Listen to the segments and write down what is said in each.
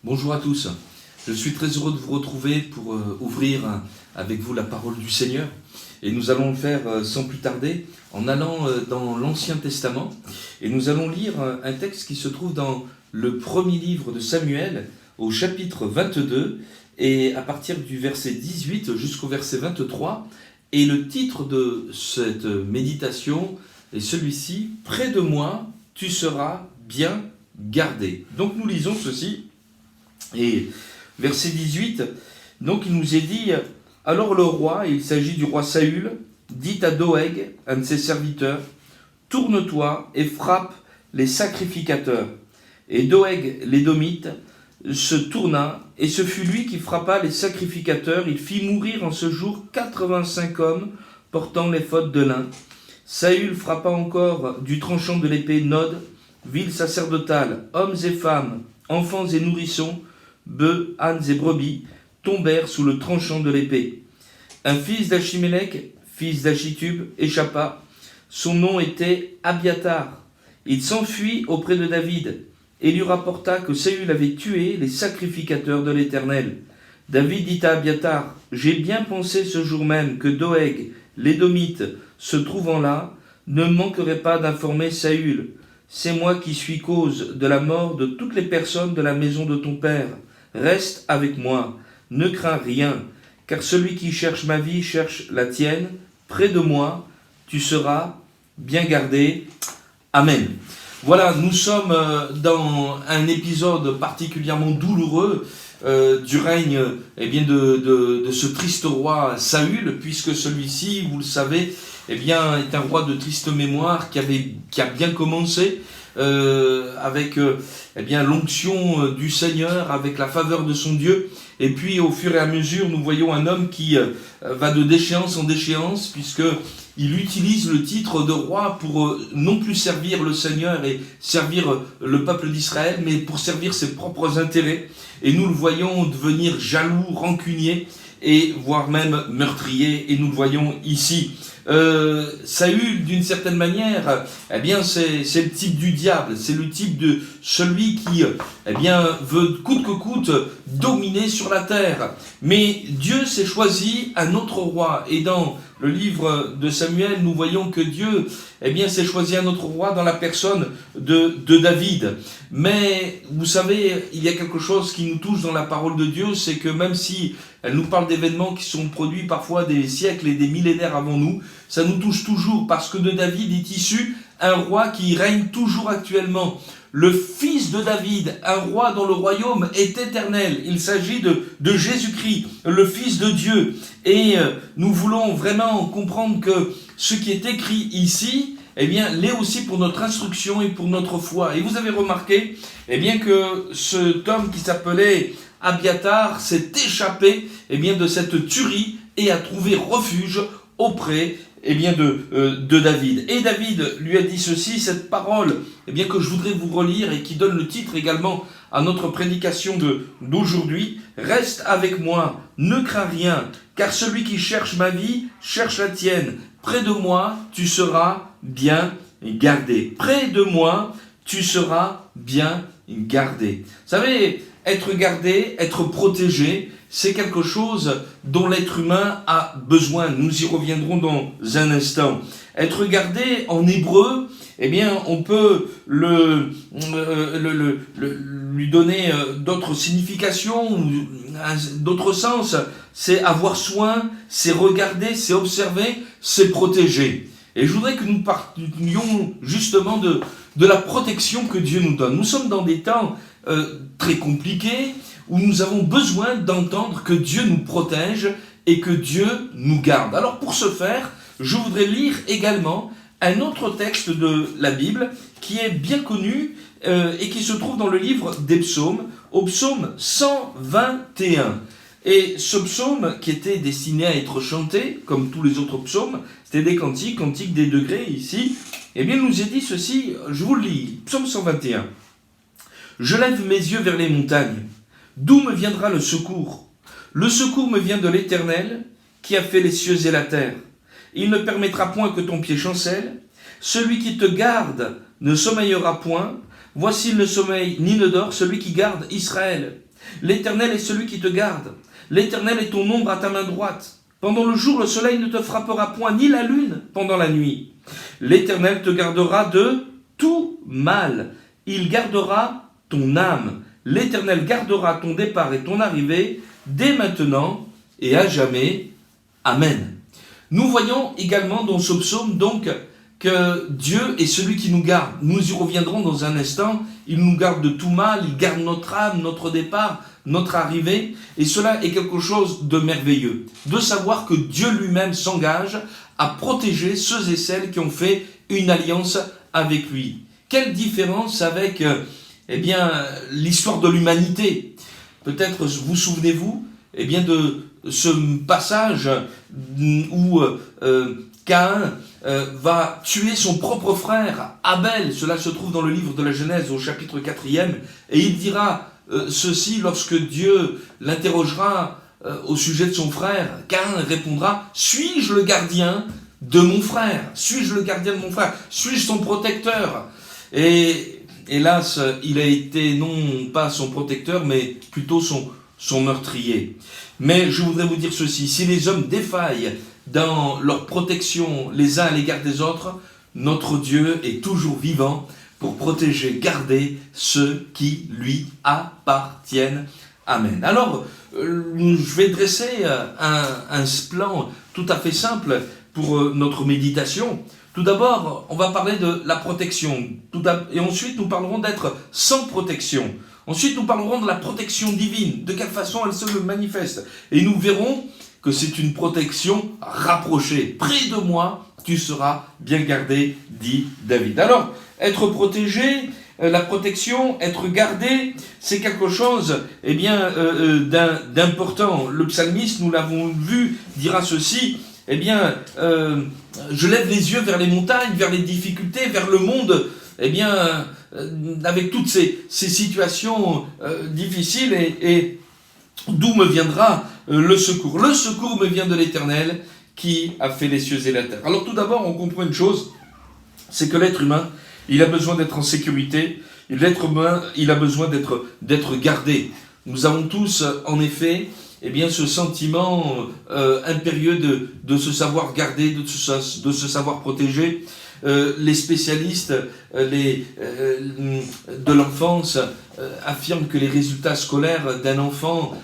Bonjour à tous, je suis très heureux de vous retrouver pour ouvrir avec vous la parole du Seigneur. Et nous allons le faire sans plus tarder en allant dans l'Ancien Testament. Et nous allons lire un texte qui se trouve dans le premier livre de Samuel, au chapitre 22, et à partir du verset 18 jusqu'au verset 23. Et le titre de cette méditation est celui-ci, « Près de moi, tu seras bien gardé ». Donc nous lisons ceci. Et verset 18, donc il nous est dit, « Alors le roi, il s'agit du roi Saül, dit à Doeg, un de ses serviteurs, « Tourne-toi et frappe les sacrificateurs. » Et Doeg, l'Édomite, se tourna, et ce fut lui qui frappa les sacrificateurs. Il fit mourir en ce jour 85 hommes portant l'éphod de lin. Saül frappa encore du tranchant de l'épée Nod, ville sacerdotale, hommes et femmes, enfants et nourrissons, bœufs, ânes et brebis, tombèrent sous le tranchant de l'épée. Un fils d'Achimélec, fils d'Achitub, échappa. Son nom était Abiatar. Il s'enfuit auprès de David et lui rapporta que Saül avait tué les sacrificateurs de l'Éternel. David dit à Abiatar, « J'ai bien pensé ce jour même que Doeg, l'Édomite, se trouvant là, ne manquerait pas d'informer Saül. C'est moi qui suis cause de la mort de toutes les personnes de la maison de ton père. Reste avec moi, ne crains rien, car celui qui cherche ma vie cherche la tienne. Près de moi, tu seras bien gardé. » Amen. Voilà, nous sommes dans un épisode particulièrement douloureux du règne de ce triste roi Saül, puisque celui-ci, vous le savez, est un roi de triste mémoire qui a bien commencé avec l'onction du Seigneur, avec la faveur de son Dieu. Et puis au fur et à mesure, nous voyons un homme qui va de déchéance en déchéance, puisqu'il utilise le titre de roi pour non plus servir le Seigneur et servir le peuple d'Israël, mais pour servir ses propres intérêts. Et nous le voyons devenir jaloux, rancunier, et voire même meurtrier, et nous le voyons ici. Saül, d'une certaine manière, c'est le type du diable, c'est le type de celui qui veut coûte que coûte dominer sur la terre. Mais Dieu s'est choisi un autre roi, et dans le livre de Samuel, nous voyons que Dieu s'est choisi un autre roi dans la personne de David. Mais vous savez, il y a quelque chose qui nous touche dans la parole de Dieu, c'est que même si elle nous parle d'événements qui sont produits parfois des siècles et des millénaires avant nous, ça nous touche toujours parce que de David est issu un roi qui règne toujours actuellement. Le fils de David, un roi dont le royaume est éternel. Il s'agit de Jésus-Christ, le Fils de Dieu. Et nous voulons vraiment comprendre que ce qui est écrit ici, l'est aussi pour notre instruction et pour notre foi. Et vous avez remarqué que cet homme qui s'appelait Abiatar s'est échappé de cette tuerie et a trouvé refuge auprès de David. Et David lui a dit ceci, cette parole que je voudrais vous relire et qui donne le titre également à notre prédication d'aujourd'hui. « Reste avec moi, ne crains rien, car celui qui cherche ma vie cherche la tienne. Près de moi, tu seras bien gardé. » Près de moi, tu seras bien gardé. Vous savez, être gardé, être protégé, c'est quelque chose dont l'être humain a besoin. Nous y reviendrons dans un instant. Être gardé, en hébreu, on peut lui donner d'autres significations, ou d'autres sens. C'est avoir soin, c'est regarder, c'est observer, c'est protéger. Et je voudrais que nous parlions justement de la protection que Dieu nous donne. Nous sommes dans des temps très compliqués, où nous avons besoin d'entendre que Dieu nous protège et que Dieu nous garde. Alors pour ce faire, je voudrais lire également un autre texte de la Bible qui est bien connu et qui se trouve dans le livre des psaumes, au psaume 121. Et ce psaume, qui était destiné à être chanté, comme tous les autres psaumes, c'était des cantiques des degrés ici, nous est dit ceci, je vous le lis, psaume 121. « Je lève mes yeux vers les montagnes. D'où me viendra le secours ? Le secours me vient de l'Éternel, qui a fait les cieux et la terre. Il ne permettra point que ton pied chancelle. Celui qui te garde ne sommeillera point. Voici, il ne sommeille ni ne dort, celui qui garde Israël. L'Éternel est celui qui te garde. L'Éternel est ton ombre à ta main droite. Pendant le jour, le soleil ne te frappera point, ni la lune pendant la nuit. L'Éternel te gardera de tout mal. Il gardera ton âme. L'Éternel gardera ton départ et ton arrivée dès maintenant et à jamais. Amen. Nous voyons également dans ce psaume donc que Dieu est celui qui nous garde. Nous y reviendrons dans un instant. Il nous garde de tout mal, il garde notre âme, notre départ, notre arrivée. Et cela est quelque chose de merveilleux. De savoir que Dieu lui-même s'engage à protéger ceux et celles qui ont fait une alliance avec lui. Quelle différence avec l'histoire de l'humanité. Peut-être vous souvenez-vous de ce passage où Caïn va tuer son propre frère Abel. Cela se trouve dans le livre de la Genèse au chapitre 4e. Et il dira ceci lorsque Dieu l'interrogera au sujet de son frère. Caïn répondra: suis-je le gardien de mon frère? Suis-je le gardien de mon frère? Suis-je son protecteur? Et hélas, il a été non pas son protecteur, mais plutôt son meurtrier. Mais je voudrais vous dire ceci: si les hommes défaillent dans leur protection les uns à l'égard des autres, notre Dieu est toujours vivant pour protéger, garder ceux qui lui appartiennent. Amen. Alors, je vais dresser un plan tout à fait simple pour notre méditation. Tout d'abord, on va parler de la protection. Et ensuite, nous parlerons d'être sans protection. Ensuite, nous parlerons de la protection divine, de quelle façon elle se manifeste. Et nous verrons que c'est une protection rapprochée. Près de moi, tu seras bien gardé, dit David. Alors, être protégé, la protection, être gardé, c'est quelque chose d'important. Le psalmiste, nous l'avons vu, dira ceci: je lève les yeux vers les montagnes, vers les difficultés, vers le monde, avec toutes ces situations difficiles, et d'où me viendra le secours? Le secours me vient de l'Éternel qui a fait les cieux et la terre. Alors tout d'abord, on comprend une chose, c'est que l'être humain, il a besoin d'être en sécurité, l'être humain, il a besoin d'être gardé. Nous avons tous, en effet, ce sentiment impérieux de se savoir garder, de se savoir protéger. Les spécialistes de l'enfance affirment que les résultats scolaires d'un enfant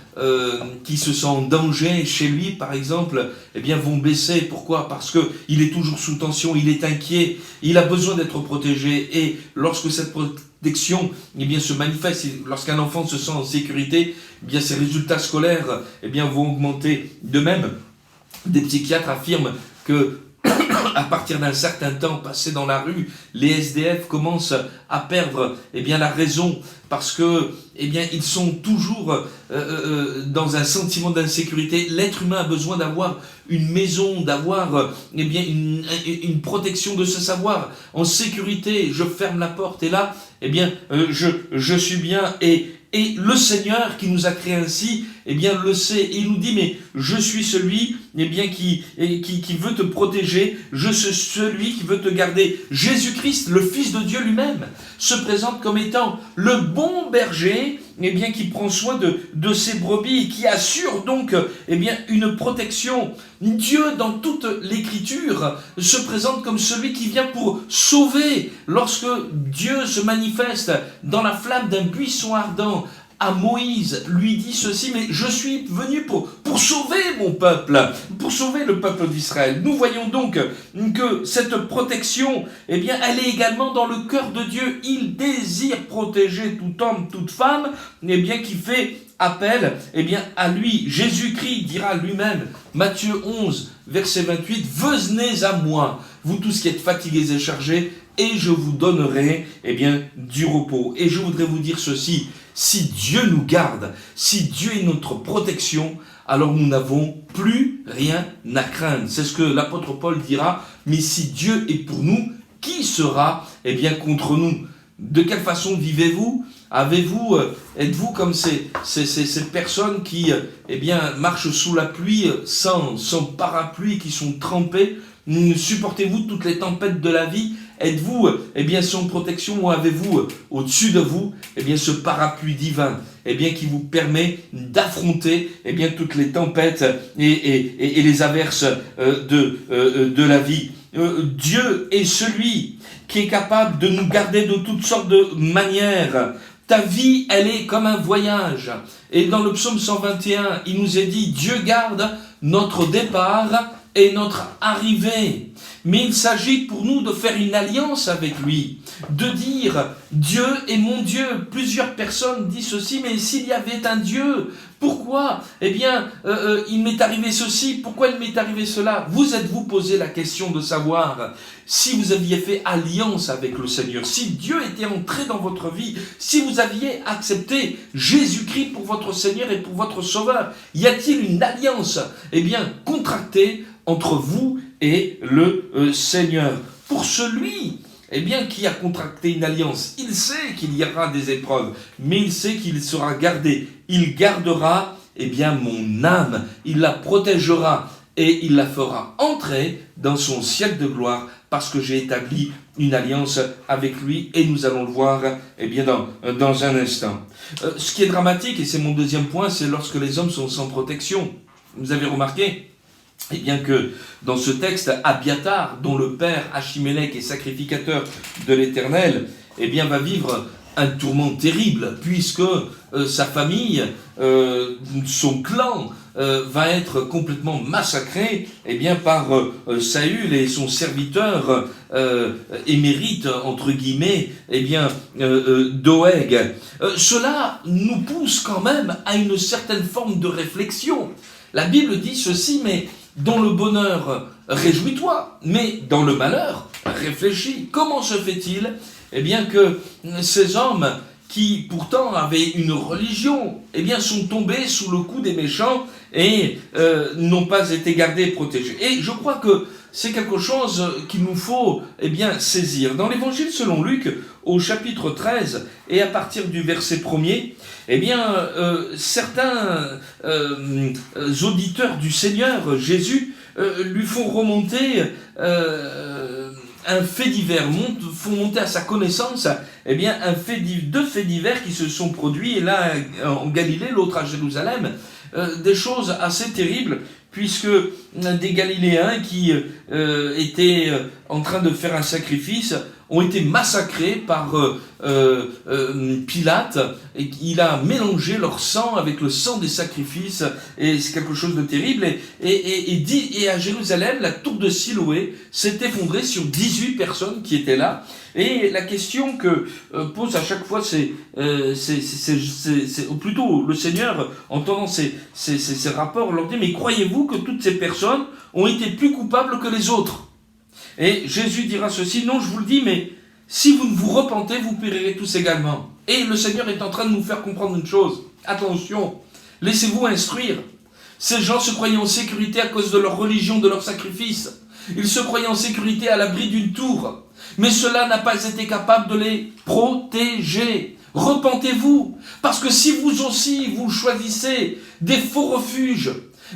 qui se sent en danger chez lui, par exemple, vont baisser. Pourquoi? Parce qu'il est toujours sous tension, il est inquiet, il a besoin d'être protégé. Et lorsque cette protection se manifeste, lorsqu'un enfant se sent en sécurité, ses résultats scolaires vont augmenter. De même, des psychiatres affirment que à partir d'un certain temps passé dans la rue, les SDF commencent à perdre la raison, parce que ils sont toujours dans un sentiment d'insécurité. L'être humain a besoin d'avoir une maison, d'avoir une protection, de se savoir en sécurité. Je ferme la porte et là je suis bien, et le Seigneur qui nous a créés ainsi, le sait, et il nous dit: mais je suis celui qui veut te protéger, je suis celui qui veut te garder. Jésus-Christ, le Fils de Dieu lui-même, se présente comme étant le bon berger, qui prend soin de ses brebis, et qui assure donc une protection. Dieu, dans toute l'Écriture, se présente comme celui qui vient pour sauver. Lorsque Dieu se manifeste dans la flamme d'un buisson ardent à Moïse, lui dit ceci: mais je suis venu pour sauver mon peuple, pour sauver le peuple d'Israël. Nous voyons donc que cette protection, elle est également dans le cœur de Dieu. Il désire protéger tout homme, toute femme, qui fait appel à lui. Jésus-Christ dira lui-même, Matthieu 11, verset 28, « Venez à moi, vous tous qui êtes fatigués et chargés, et je vous donnerai du repos. » Et je voudrais vous dire ceci: si Dieu nous garde, si Dieu est notre protection, alors nous n'avons plus rien à craindre. C'est ce que l'apôtre Paul dira: mais si Dieu est pour nous, qui sera contre nous? De quelle façon vivez-vous? Êtes-vous comme ces personnes qui marchent sous la pluie sans parapluie, qui sont trempées? Supportez-vous toutes les tempêtes de la vie? Êtes-vous sans protection, ou avez-vous au-dessus de vous ce parapluie divin eh bien, qui vous permet d'affronter, eh bien, toutes les tempêtes et les averses de la vie. Dieu est celui qui est capable de nous garder de toutes sortes de manières. Ta vie, elle est comme un voyage. Et dans le psaume 121, il nous est dit, Dieu garde notre départ et notre arrivée. Mais il s'agit pour nous de faire une alliance avec lui, de dire, Dieu est mon Dieu. Plusieurs personnes disent ceci, mais s'il y avait un Dieu, pourquoi? Eh bien, il m'est arrivé ceci, pourquoi il m'est arrivé cela? Vous êtes-vous posé la question de savoir si vous aviez fait alliance avec le Seigneur, si Dieu était entré dans votre vie, si vous aviez accepté Jésus-Christ pour votre Seigneur et pour votre Sauveur? Y a-t-il une alliance, eh bien, contractée entre vous et le Seigneur? Pour celui, eh bien, qui a contracté une alliance, il sait qu'il y aura des épreuves, mais il sait qu'il sera gardé. Il gardera, eh bien, mon âme, il la protégera et il la fera entrer dans son ciel de gloire parce que j'ai établi une alliance avec lui et nous allons le voir, eh bien, dans un instant. Ce qui est dramatique, et c'est mon deuxième point, c'est lorsque les hommes sont sans protection. Vous avez remarqué? Eh bien que dans ce texte, Abiatar, dont le père Achimélec est sacrificateur de l'Éternel, eh bien va vivre un tourment terrible, puisque sa famille, son clan, va être complètement massacré, eh bien par Saül et son serviteur émérite, entre guillemets, eh bien Doeg. Cela nous pousse quand même à une certaine forme de réflexion. La Bible dit ceci, mais dans le bonheur, réjouis-toi, mais dans le malheur, réfléchis. Comment se fait-il, eh bien, que ces hommes qui pourtant avaient une religion, eh bien, sont tombés sous le coup des méchants et n'ont pas été gardés et protégés? Et je crois que c'est quelque chose qu'il nous faut, eh bien, saisir. Dans l'Évangile selon Luc, au chapitre 13, et à partir du verset 1er, eh bien, certains auditeurs du Seigneur Jésus lui font remonter un fait divers, font monter à sa connaissance, eh bien, deux faits divers qui se sont produits, et là en Galilée, l'autre à Jérusalem, des choses assez terribles, puisque des Galiléens qui étaient en train de faire un sacrifice ont été massacrés par Pilate, et il a mélangé leur sang avec le sang des sacrifices, et c'est quelque chose de terrible. Et à Jérusalem, la tour de Siloé s'est effondrée sur 18 personnes qui étaient là. Et la question que pose à chaque fois, ou plutôt le Seigneur, entendant ces rapports, leur dit, mais croyez-vous que toutes ces personnes ont été plus coupables que les autres? Et Jésus dira ceci, non, je vous le dis, mais si vous ne vous repentez, vous périrez tous également. Et le Seigneur est en train de nous faire comprendre une chose. Attention, laissez-vous instruire. Ces gens se croyaient en sécurité à cause de leur religion, de leur sacrifice. Ils se croyaient en sécurité à l'abri d'une tour. Mais cela n'a pas été capable de les protéger. Repentez-vous, parce que si vous aussi, vous choisissez des faux refuges,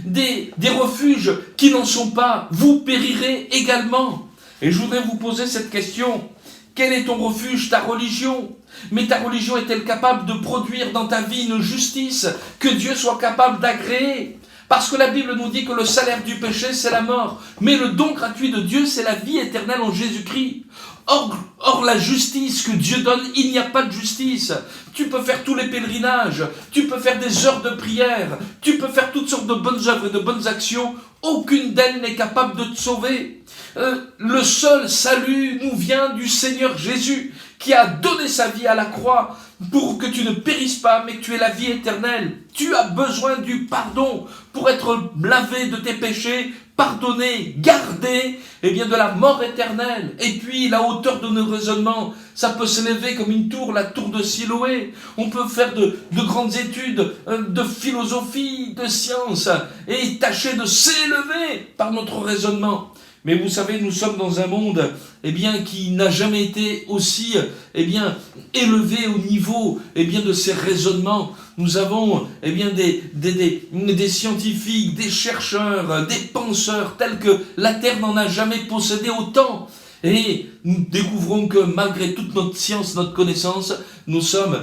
des refuges qui n'en sont pas, vous périrez également. Et je voudrais vous poser cette question. Quel est ton refuge? Ta religion? Mais ta religion est-elle capable de produire dans ta vie une justice que Dieu soit capable d'agréer? Parce que la Bible nous dit que le salaire du péché, c'est la mort. Mais le don gratuit de Dieu, c'est la vie éternelle en Jésus-Christ. Or, la justice que Dieu donne, il n'y a pas de justice. Tu peux faire tous les pèlerinages, tu peux faire des heures de prière, tu peux faire toutes sortes de bonnes œuvres et de bonnes actions. Aucune d'elles n'est capable de te sauver. Le seul salut nous vient du Seigneur Jésus, qui a donné sa vie à la croix pour que tu ne périsses pas, mais que tu aies la vie éternelle. Tu as besoin du pardon pour être lavé de tes péchés, pardonné, gardé, eh bien, de la mort éternelle. Et puis, la hauteur de nos raisonnements, ça peut s'élever comme une tour, la tour de Siloé. On peut faire de grandes études de philosophie, de science, et tâcher de s'élever par notre raisonnement. Mais vous savez, nous sommes dans un monde, eh bien, qui n'a jamais été aussi, eh bien, élevé au niveau, eh bien, de ces raisonnements. Nous avons, eh bien, des scientifiques, des chercheurs, des penseurs, tels que la Terre n'en a jamais possédé autant. Et nous découvrons que malgré toute notre science, notre connaissance, nous sommes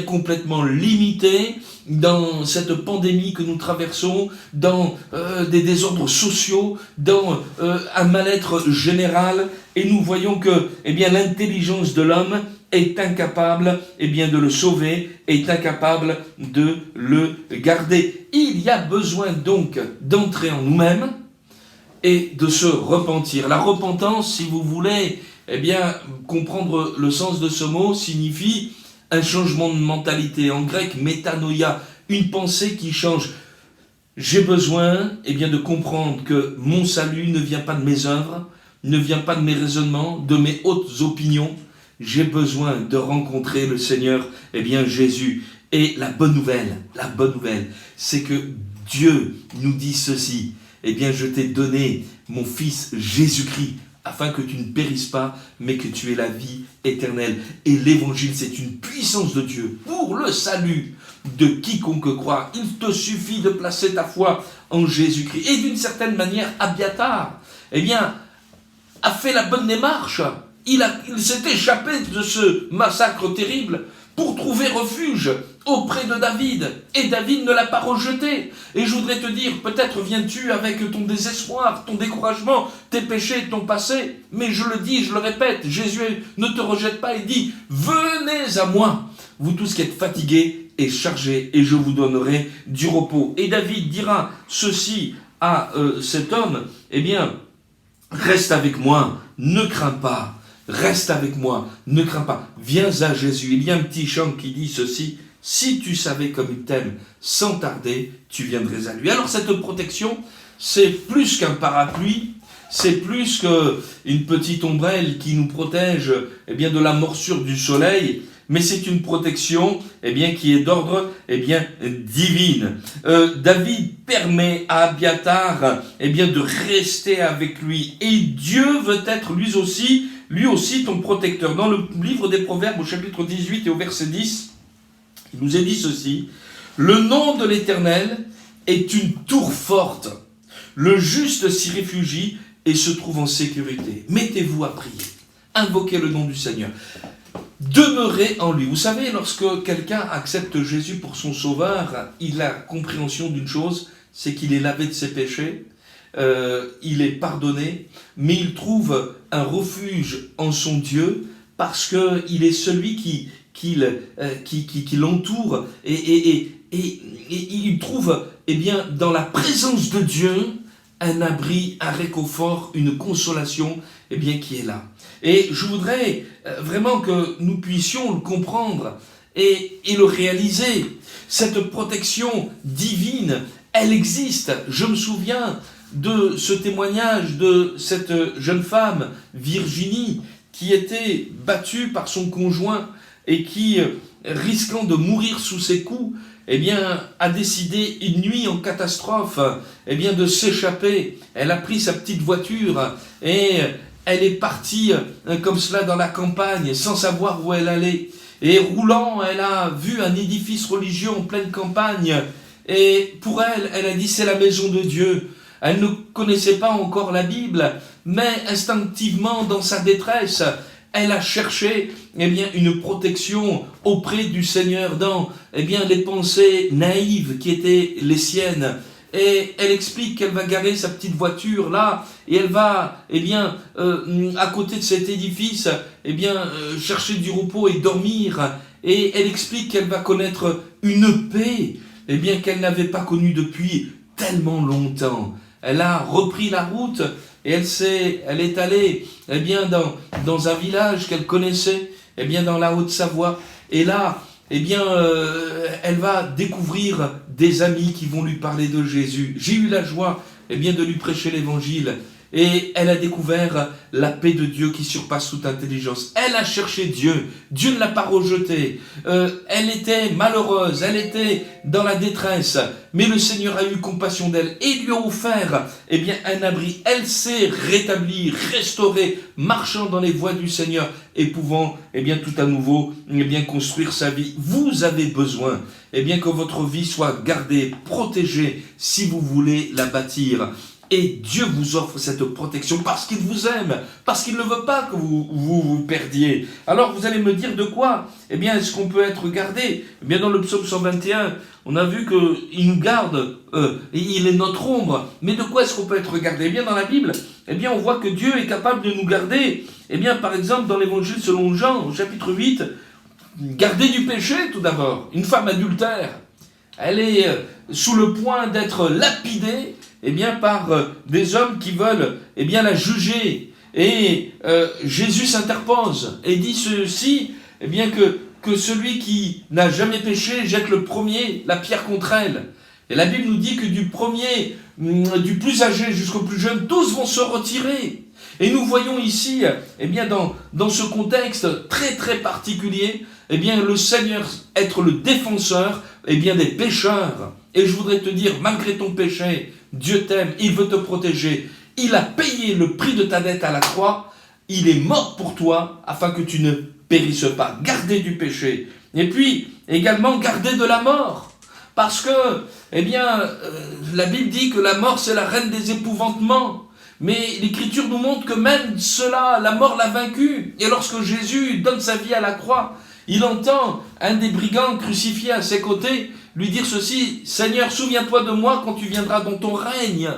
complètement limités dans cette pandémie que nous traversons, dans des désordres sociaux, dans un mal-être général. Et nous voyons que l'intelligence de l'homme est incapable de le sauver, est incapable de le garder. Il y a besoin donc d'entrer en nous-mêmes et de se repentir. La repentance, si vous voulez comprendre le sens de ce mot, signifie un changement de mentalité. En grec, métanoïa, une pensée qui change. J'ai besoin de comprendre que mon salut ne vient pas de mes œuvres, ne vient pas de mes raisonnements, de mes hautes opinions. J'ai besoin de rencontrer le Seigneur, Jésus. Et la bonne nouvelle, c'est que Dieu nous dit ceci. Je t'ai donné mon Fils Jésus-Christ, afin que tu ne périsses pas, mais que tu aies la vie éternelle. Et l'évangile, c'est une puissance de Dieu pour le salut de quiconque croit. Il te suffit de placer ta foi en Jésus-Christ. Et d'une certaine manière, Abiathar, a fait la bonne démarche. Il s'est échappé de ce massacre terrible pour trouver refuge auprès de David. Et David ne l'a pas rejeté. Et je voudrais te dire, peut-être viens-tu avec ton désespoir, ton découragement, tes péchés, ton passé. Mais je le dis, je le répète, Jésus ne te rejette pas. Il dit, venez à moi, vous tous qui êtes fatigués et chargés, et je vous donnerai du repos. Et David dira ceci à cet homme, reste avec moi, ne crains pas. Reste avec moi, ne crains pas, viens à Jésus. Il y a un petit chant qui dit ceci, si tu savais comme il t'aime, sans tarder, tu viendrais à lui. Alors cette protection, c'est plus qu'un parapluie, c'est plus qu'une petite ombrelle qui nous protège de la morsure du soleil, mais c'est une protection qui est d'ordre divine. David permet à Abiathar de rester avec lui, et Dieu veut être lui aussi ton protecteur. Dans le livre des Proverbes au chapitre 18 et au verset 10, il nous est dit ceci, le nom de l'Éternel est une tour forte, le juste s'y réfugie et se trouve en sécurité. Mettez-vous à prier, invoquez le nom du Seigneur. Demeurez en lui. Vous savez, lorsque quelqu'un accepte Jésus pour son sauveur, il a compréhension d'une chose, c'est qu'il est lavé de ses péchés, il est pardonné, mais il trouve un refuge en son Dieu parce qu'il est celui qui l'entoure et il trouve dans la présence de Dieu un abri, un réconfort, une consolation qui est là. Et je voudrais vraiment que nous puissions le comprendre et le réaliser. Cette protection divine, elle existe. Je me souviens de ce témoignage de cette jeune femme, Virginie, qui était battue par son conjoint et qui, risquant de mourir sous ses coups, a décidé une nuit en catastrophe, de s'échapper. Elle a pris sa petite voiture et elle est partie comme cela dans la campagne sans savoir où elle allait. Et roulant, elle a vu un édifice religieux en pleine campagne. Et pour elle, elle a dit c'est la maison de Dieu. Elle ne connaissait pas encore la Bible, mais instinctivement, dans sa détresse, elle a cherché une protection auprès du Seigneur dans les pensées naïves qui étaient les siennes. Et elle explique qu'elle va garer sa petite voiture là, et elle va, à côté de cet édifice, chercher du repos et dormir. Et elle explique qu'elle va connaître une paix, qu'elle n'avait pas connue depuis tellement longtemps. Elle a repris la route et elle est allée dans un village qu'elle connaissait, dans la Haute-Savoie. Et là, elle va découvrir des amis qui vont lui parler de Jésus. J'ai eu la joie de lui prêcher l'évangile. Et elle a découvert la paix de Dieu qui surpasse toute intelligence. Elle a cherché Dieu. Dieu ne l'a pas rejetée. Elle était malheureuse. Elle était dans la détresse. Mais le Seigneur a eu compassion d'elle et lui a offert un abri. Elle s'est rétablie, restaurée, marchant dans les voies du Seigneur et pouvant tout à nouveau construire sa vie. Vous avez besoin que votre vie soit gardée, protégée si vous voulez la bâtir. Et Dieu vous offre cette protection parce qu'il vous aime, parce qu'il ne veut pas que vous perdiez. Alors vous allez me dire de quoi? Eh bien, est-ce qu'on peut être gardé? Eh bien, dans le psaume 121, on a vu qu'il nous garde, il est notre ombre. Mais de quoi est-ce qu'on peut être gardé? Eh bien, dans la Bible, eh bien, on voit que Dieu est capable de nous garder. Eh bien, par exemple, dans l'évangile selon Jean, au chapitre 8, garder du péché tout d'abord. Une femme adultère, elle est sous le point d'être lapidée, eh bien, par des hommes qui veulent, eh bien, la juger. Et Jésus s'interpose et dit ceci, eh bien, que celui qui n'a jamais péché jette le premier la pierre contre elle. Et la Bible nous dit que du premier, du plus âgé jusqu'au plus jeune, tous vont se retirer. Et nous voyons ici, eh bien, dans ce contexte très très particulier, eh bien, le Seigneur être le défenseur, eh bien, des pécheurs. Et je voudrais te dire, malgré ton péché, Dieu t'aime, il veut te protéger. Il a payé le prix de ta dette à la croix. Il est mort pour toi afin que tu ne périsses pas. Gardez du péché. Et puis, également, gardez de la mort. Parce que, eh bien, la Bible dit que la mort, c'est la reine des épouvantements. Mais l'Écriture nous montre que même cela, la mort l'a vaincu. Et lorsque Jésus donne sa vie à la croix, il entend un des brigands crucifiés à ses côtés lui dire ceci: Seigneur, souviens-toi de moi quand tu viendras dans ton règne.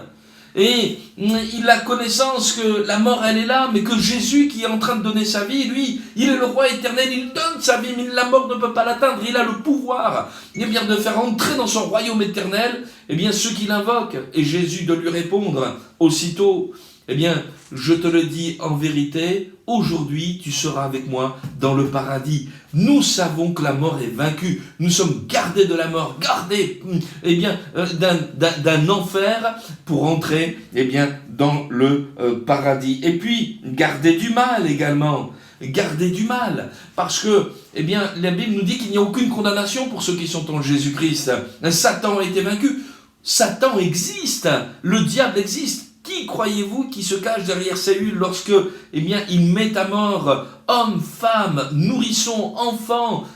Et il a connaissance que la mort, elle est là, mais que Jésus, qui est en train de donner sa vie, lui, il est le roi éternel, il donne sa vie, mais la mort ne peut pas l'atteindre. Il a le pouvoir, eh bien, de faire entrer dans son royaume éternel, eh bien, ceux qui l'invoquent. Et Jésus de lui répondre aussitôt: eh bien, je te le dis en vérité, aujourd'hui tu seras avec moi dans le paradis. Nous savons que la mort est vaincue. Nous sommes gardés de la mort, gardés, eh bien, d'un enfer pour entrer, eh bien, dans le paradis. Et puis, gardés du mal également. Gardez du mal, parce que, eh bien, la Bible nous dit qu'il n'y a aucune condamnation pour ceux qui sont en Jésus-Christ. Satan a été vaincu. Satan existe. Le diable existe. Qui croyez-vous qui se cache derrière Saül lorsque, eh bien, il met à mort hommes, femmes, nourrissons, enfants,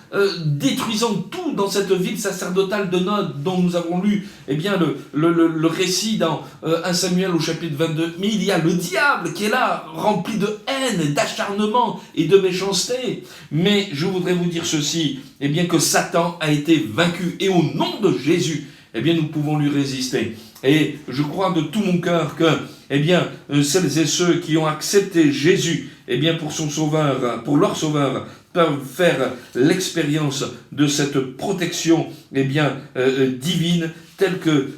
détruisant tout dans cette ville sacerdotale de Nod dont nous avons lu, eh bien, le récit dans 1 Samuel au chapitre 22. Mais il y a le diable qui est là, rempli de haine, d'acharnement et de méchanceté. Mais je voudrais vous dire ceci, eh bien, que Satan a été vaincu et au nom de Jésus, eh bien, nous pouvons lui résister. Et je crois de tout mon cœur que, eh bien, celles et ceux qui ont accepté Jésus, eh bien, pour son sauveur, pour leur sauveur, peuvent faire l'expérience de cette protection, eh bien, divine, telle que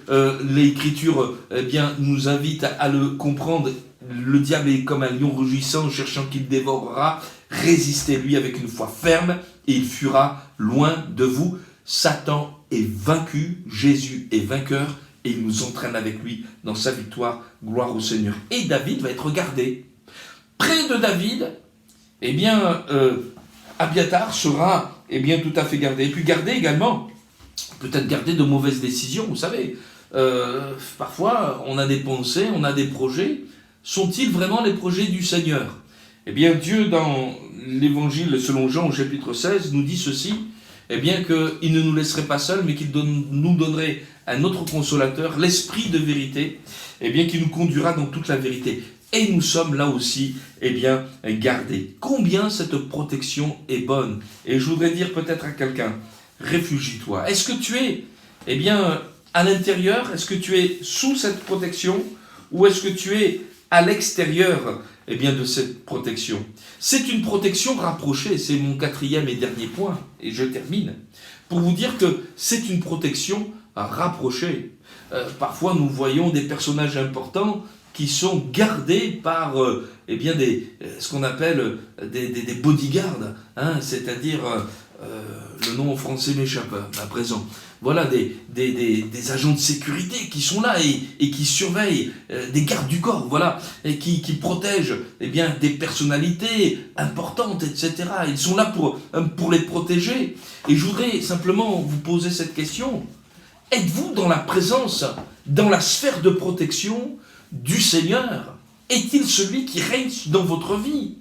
l'Écriture, eh bien, nous invite à le comprendre. Le diable est comme un lion rugissant, cherchant qu'il dévorera. Résistez-lui avec une foi ferme, et il fuira loin de vous. Satan est vaincu, Jésus est vainqueur, et il nous entraîne avec lui dans sa victoire. Gloire au Seigneur. Et David va être gardé. Près de David, eh bien, Abiathar sera, eh bien, tout à fait gardé. Et puis gardé également, peut-être gardé de mauvaises décisions, vous savez. Parfois, on a des pensées, on a des projets. Sont-ils vraiment les projets du Seigneur? Eh bien, Dieu, dans l'Évangile selon Jean, au chapitre 16, nous dit ceci, eh bien, qu'il ne nous laisserait pas seuls, mais qu'il nous donnerait un autre consolateur, l'Esprit de vérité, eh bien, qui nous conduira dans toute la vérité. Et nous sommes là aussi, eh bien, gardés. Combien cette protection est bonne. Et je voudrais dire peut-être à quelqu'un, réfugie-toi. Est-ce que tu es, eh bien, à l'intérieur? Est-ce que tu es sous cette protection? Ou est-ce que tu es à l'extérieur, eh bien, de cette protection? C'est une protection rapprochée. C'est mon 4e et dernier point. Et je termine. Pour vous dire que c'est une protection rapprochés. Parfois, nous voyons des personnages importants qui sont gardés par eh bien ce qu'on appelle des bodyguards, hein, c'est-à-dire, le nom en français m'échappe à présent. Voilà, des agents de sécurité qui sont là et qui surveillent, des gardes du corps, voilà, et qui protègent, eh bien, des personnalités importantes, etc. Ils sont là pour les protéger. Et je voudrais simplement vous poser cette question. Êtes-vous dans la présence, dans la sphère de protection du Seigneur? Est-il celui qui règne dans votre vie?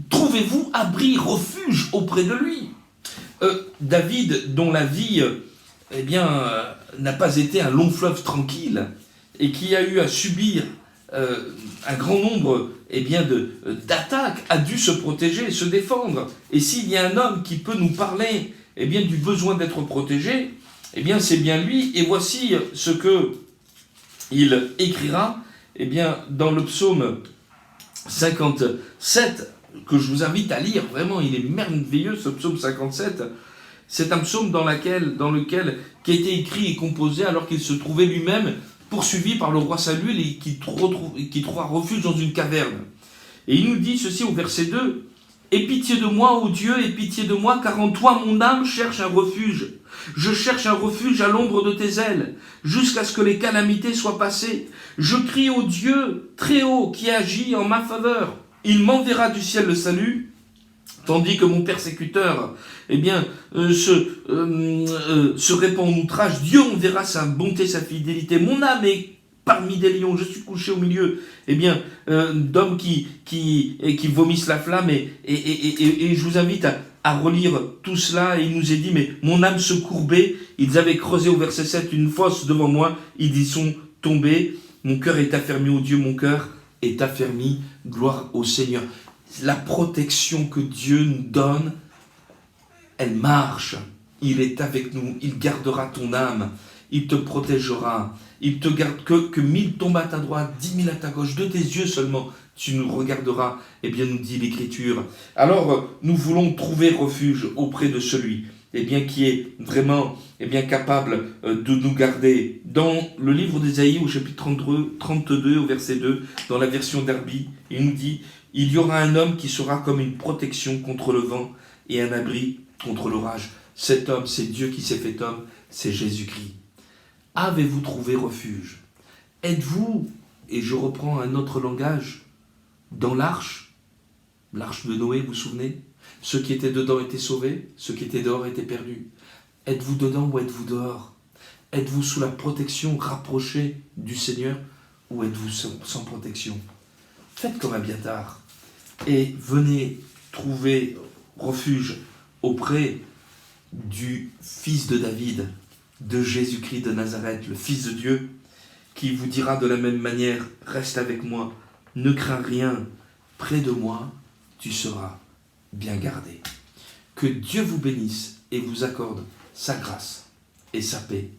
Trouvez-vous abri, refuge auprès de lui? David, dont la vie, eh bien, n'a pas été un long fleuve tranquille, et qui a eu à subir un grand nombre d'attaques, a dû se protéger, se défendre. Et s'il y a un homme qui peut nous parler du besoin d'être protégé, c'est bien lui. Et voici ce qu'il écrira dans le psaume 57, que je vous invite à lire. Vraiment, il est merveilleux ce psaume 57. C'est un psaume dans lequel, qui a été écrit et composé alors qu'il se trouvait lui-même poursuivi par le roi Saül et qui trouva refuge dans une caverne. Et il nous dit ceci au verset 2. « Aie pitié de moi, ô Dieu, aie pitié de moi, car en toi mon âme cherche un refuge. Je cherche un refuge à l'ombre de tes ailes, jusqu'à ce que les calamités soient passées. Je crie au Dieu très haut qui agit en ma faveur. Il m'enverra du ciel le salut, tandis que mon persécuteur se répand en outrage. Dieu enverra sa bonté, sa fidélité. Mon âme est parmi des lions, je suis couché au milieu d'hommes qui vomissent la flamme. Et je vous invite à relire tout cela. Et il nous est dit, mais mon âme se courbait. Ils avaient creusé au verset 7 une fosse devant moi. Ils y sont tombés. Mon cœur est affermi, ô Dieu, mon cœur est affermi. Gloire au Seigneur. La protection que Dieu nous donne, elle marche. Il est avec nous. Il gardera ton âme. Il te protégera. Il te garde que 1000 tombent à ta droite, 10 000 à ta gauche. De tes yeux seulement, tu nous regarderas. Nous dit l'Écriture. Alors, nous voulons trouver refuge auprès de celui qui est vraiment capable de nous garder. Dans le livre d'Ésaïe, au chapitre 32, au verset 2, dans la version d'Arby, il nous dit « Il y aura un homme qui sera comme une protection contre le vent et un abri contre l'orage. » Cet homme, c'est Dieu qui s'est fait homme, c'est Jésus-Christ. Avez-vous trouvé refuge? Êtes-vous, et je reprends un autre langage, dans l'arche de Noé, vous vous souvenez? Ceux qui étaient dedans étaient sauvés, ceux qui étaient dehors étaient perdus. Êtes-vous dedans ou êtes-vous dehors? Êtes-vous sous la protection rapprochée du Seigneur ou êtes-vous sans protection? Faites comme Abiathar et venez trouver refuge auprès du Fils de David, de Jésus-Christ de Nazareth, le Fils de Dieu, qui vous dira de la même manière, reste avec moi, ne crains rien, près de moi, tu seras bien gardé. Que Dieu vous bénisse et vous accorde sa grâce et sa paix.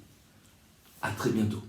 À très bientôt.